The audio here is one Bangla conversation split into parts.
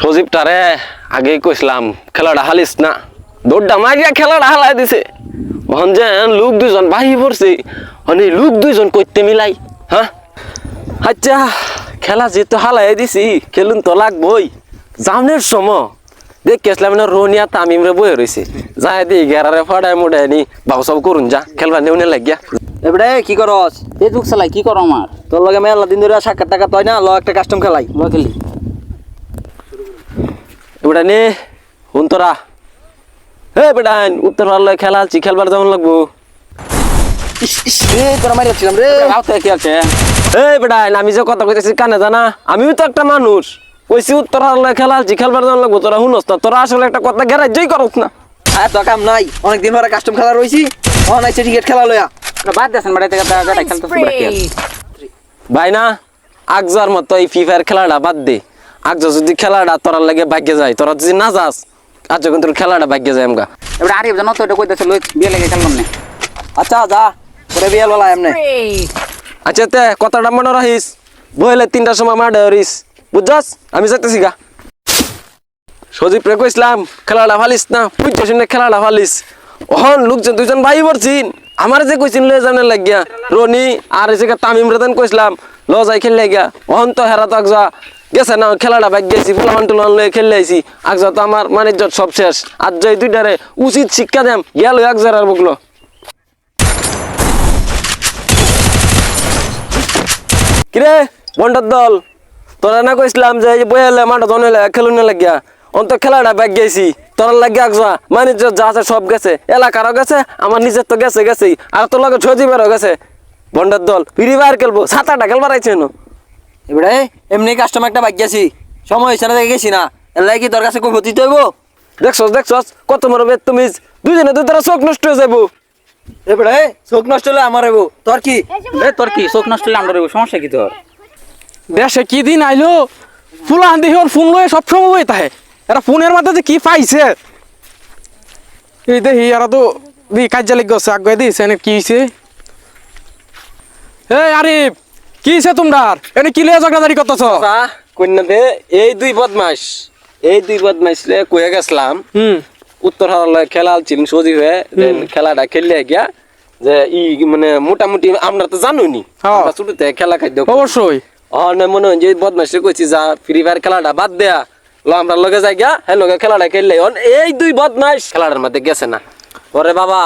সজীবটারে আগেই কইছিলাম খেলাটা হালিস না, দৌড়টা মারিয়া খেলাটা হালাই দিছে। ওখান যে লোক দুজন বাহি পড়ছে, মানে লোক দুজন করতে মিলাই। হ্যাঁ আচ্ছা, খেলা যেহেতু হালাই দিছি, খেলুন তো লাগবই। জানের সময় দেখেছিলাম না রোনিয়া তামিমরে বয়ে রয়েছে, যাই দি গেরারে ফাড়ায় মোড়ায় নি বাবু সব করুন যা খেলবা নেউনে লাগিয়া। এবারে কি করস? ফেসবুক চালাই, কি করো আমার? তোর লগে মেলা দিন ধরে সাক্ষাৎ টাকা তয় না, ল একটা কাস্টম খেলাই ল খেলি। এবারে নে হুন তোরা, হে বেটা উত্তর পারলে খেলা আলছি, খেলবার যেমন লাগবো। তোরা মারি যাচ্ছিলাম রে। রাউতে কি আছে? এই বেটা আমি যে কথা কইতেছি কানে জানা, আমিও তো একটা মানুষ। কইছি উত্তর পারলে খেলা আলছি, খেলবার যেমন লাগবো। তোরা শুনস না, তোরা আসলে একটা কথা গ্যারাজই করস না। তো কাম নাই, অনেকদিন ধরে কাস্টম খেলা রয়েছি, অনাইছে ক্রিকেট খেলা লয়া। বাদ দেন বাড়াইতে গাটা খেলতে ভাই না আগজার মতো এই ফ্রি ফায়ার খেলাটা বাদ দে। আগজা যদি খেলাটা তোরার লাগে ভাগ্যে যায়, তোরা যদি না যাস আজ যখন তোর খেলাটা ভাগ্যে যায় আমগা। এবার আরিফ জানো তো এটা কইতাছে লই বিয়ে লেগে খেললাম না। আচ্ছা যা তোরে বিয়াল বলা এমনে। আচ্ছা তে কথাটা মনে রাখিস, বইলে 3টার সময় মাঠে হরিস, বুঝছস? আমি যাইতেছি গা। সজীব রে কইছিলাম খেলাটা ফালিস না, বুঝছস না খেলাটা ফালিস। ওহন লোকজন দুজন ভাই পড়ছিন, আমার যে কইছিন লয়ে জানে লাগিয়া রনি আর এই যে তামিম রেদান কইছিলাম ল যাই খেললে গিয়া। ওহন তো হেরা তো আগজা গেছে না, খেলাটা ভাগ গেছি, ফুলামান টুলান লয়ে খেললে আইছি। আগজা তো আমার মানিজ্য সব শেষ। আজ যাই দুইটারে উচিত শিক্ষা দেম, গেল একজার আর বকলো। কিরে বন্ডার দল, তোরা না কইছিলাম যে বইলে মাঠে ধনলে খেলুন লাগিয়া, অন্ত খেলাটা ব্যাগ গেছি। তোর লাগে একজা মানে যা আছে সব গেছে, এলাকারও গেছে, আমার নিজের তো গেছে গেছেই, আর তোর লগে সজীবেরও গেছে। বন্ডার দল ফ্রি ফায়ার খেলবো, 7-8টা খেলবার আইছে না। এবারে এমনি কাস্টম একটা ভাগ গেছি, সময় হয়েছে না দেখে গেছি না, এলাই কি তোর কাছে কই হতে হইব? দেখছস কত মরো বেদ তুমি, দুইজনে দুই তোরা চোখ নষ্ট হয়ে যাবো। এবারে চোখ নষ্ট হলে আমার হইব, তোর কি? তোর কি চোখ নষ্ট হলে আমরা সমস্যা কি তোর? দেশে কি দিন আইলো, ফুলান দেখি ওর ফোন লয়ে সবসময় বই তাহে। এরা ফোনের মাঝে যে কি পাইছে, এই দেখি এরা তো কাজে লেগে গেছে, আগে দিয়েছে এনে কি হয়েছে। এই আরিফ কি হয়েছে তোমরা, এনে কি লিয়ে ঝগড়াঝাড়ি করতেছ? কন্যাতে এই দুই বদমাইশ রে কয়ে গেছিলাম উত্তর হারালে খেলা আলছিলেন সজীব হয়ে, খেলাটা খেললে গিয়া যে মানে মোটামুটি আমরা তো জানুনি, আমরা ছোটতে খেলা খাদ্য অবশ্যই মনে হয় যে বদমাইশ কইছি যা ফ্রি ফায়ার খেলাটা বাদ দেয়া ল আমরা লগে যাই গিয়া, হ্যাঁ লগে খেলাটা খেললে। এই দুই বদমাইশ খেলাটার মধ্যে গেছে না। পরে বাবা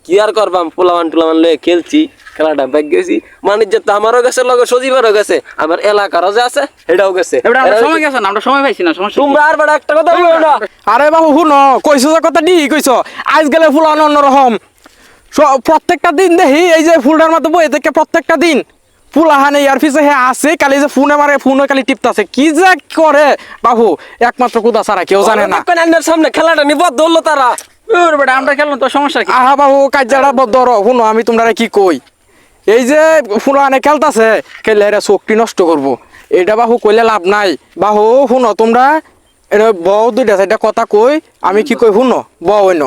কি আর করবাম, পোলামান টুলামান লয়ে খেলছি, খেলাটা ব্যাগ গেছি। মানিজ্য তো আমারও গেছে, লগে সজীবেরও গেছে, আমার এলাকারও যে আছে এটাও গেছে। সময় গেছে না, আমরা সময় পাইছি না, সমস্যা তোমরা আর বেটা একটা কথা বলো না। আরে বাবু শুনো, কইছো যে কথা ঠিক কইছো। আজ গেলে ফুলানো অন্যরকম, প্রত্যেকটা দিন দেখি এই যে ফুলটার মধ্যে বই থেকে প্রত্যেকটা দিন ফুলাহানে ইয়ার পিছে হে আছে, কালি যে ফোনে মারে ফোনে কালি টিপতাছে, কি যে করে বাবু একমাত্র কুদা ছাড়া কেউ জানে না। সামনে খেলাটা নিব ধরলো তারা, আমরা খেললাম তো সমস্যা কি? আহা বাবু কাজাটা ধরো, শুনো আমি তোমরা কি কই, এই যে ফুলাহানে খেলতাছে, খেললে এরা শক্তি নষ্ট করবো, এটা বাহু কইলে লাভ নাই। বাহু শুনো তোমরা, এটা বউ দুইটা চারটা কথা কই, আমি কি কই শুনো, বউ অন্য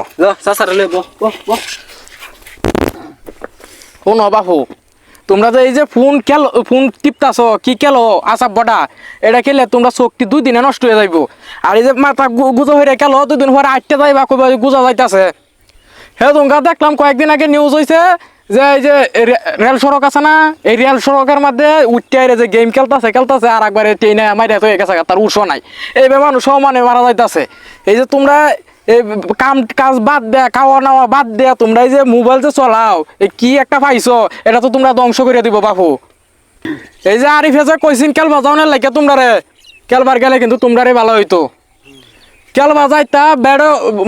শুনো বাহু, তোমরা যে এই যে ফোন টিপতাছ কি খেলো আসাব বডা, এটা খেলে তোমরা শক্তি 2 দিনে নষ্ট হয়ে যাইব। আর এই যে মাথা গুজো হয়ে খেলো 2 দিন পরে 8টা যাইবা কইবা গুজা যাইতাছে। হ্যাঁ তোমরা দেখলাম কয়েকদিন আগে নিউজ হয়েছে যে এই যে রেল সড়ক আছে না, এই রেল সড়কের মধ্যে উঠতে যে গেম খেলতাছে আর একবারে ট্রেনে মাইরা হয়ে গেছে, তার উৎস নাই, এই মানুষ মানে মারা যাইতাছে। এই যে তোমরা এই কাজ বাদ দেয়া, খাওয়া নাওয়া বাদ দেয়া, তোমরা এই যে মোবাইল যে চলাও, এই কি একটা পাইছো, এটা তো তোমরা ধ্বংস করে দিব বাপু। এই যে আরিফে যে কইছিন খেলবা যাও না লাগে, তোমরা রে খেলবার গেলে কিন্তু তোমরা রে ভালো হইতো। খেলবা যাইতা ব্যাট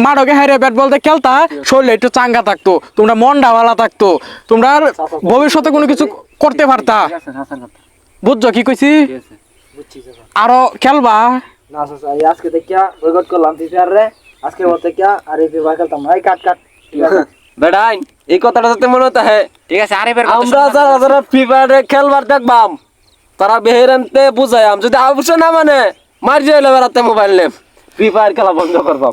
মাঠকে হারে ব্যাট বলতে খেলতা, শরীরে একটু চাঙ্গা থাকতো, তোমরা মনটা ভালো থাকতো, তোমরা ভবিষ্যতে কোনো কিছু করতে পারতা। বুঝছো কি কইছি? আরো খেলবা না আজকে দেখিয়া বয়কট করলাম ফিফার রে, আজকে বলতে কিয়া আর এই ফিফা খেলতাম না, এই কাট বেড়াইন এই কথাটা যাতে মনে হতে হয়। ঠিক আছে আরিফের আমরা যারা ফ্রি ফায়ারে খেলবার দেখবাম তারা বেহেরানতে বুঝাইম, যদি অবশ্য না মানে মারি যাইলে বেড়াতে মোবাইল নেম, ফ্রি ফায়ার খেলা বন্ধ করবাম।